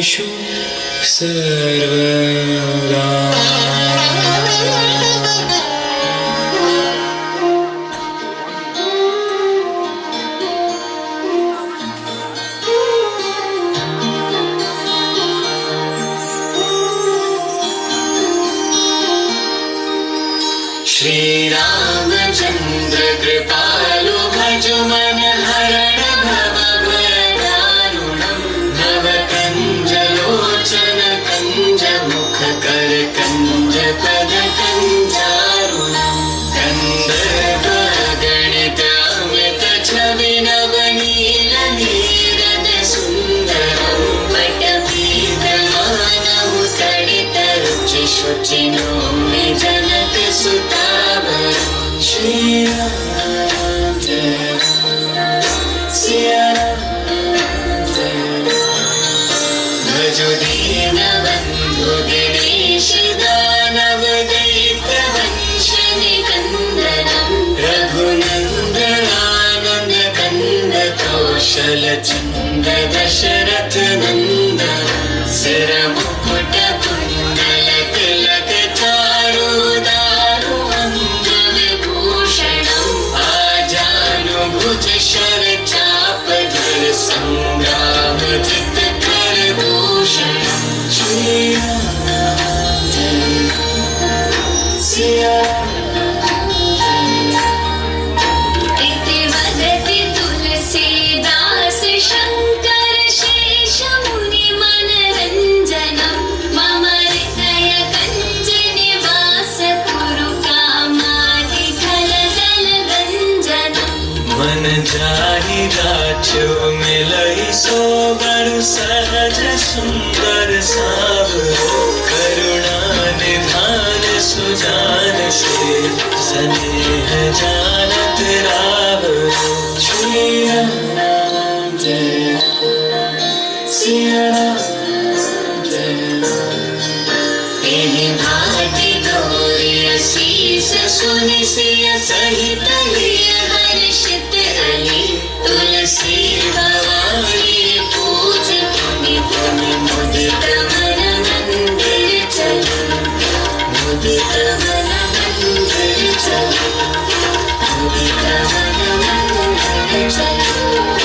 सर्वेषु सर्वदा। श्री रामचंद्र कृपालु भजु मन हरण भव भयदारुणं भव कंजलोचन कंज मुख कर कंज पद कंजारुणं कंदर्प गणित अमित छवि नवनील नीरद सुंदरं पटपीत मानव तडित रुचि शुचि नौमि जनक सुतावर। श्री राम जय सिया राम जय। भजो दीन बंधु दिनेश दानव दैत्य वंश निकंदनम रघुनंदन आनंद कंद कौशल चंद दशरथ नंदन सिर मुकुट कुंडल तिलक चारु दारु अंग विभूषणम आजानुभुज शर चाप धर संग्राम जित कर दूषणम। श्री राम जय सिया इति वदति तुलसीदास शंकर शेष मुनि मनरंजनम मम हृदय कंज निवास कुरु कामादि खल दल गंजनम। मन जाहि राजो मिलहि सो बरु सहज सुंदर सावरो करुणा निधान सुजान शील स्नेह जानत रावरो। श्री राम जय सिया राम जय। एहि भांति गौरी शीस सुनि सिय सहित लिय हर्षित अली तुलसी भवानी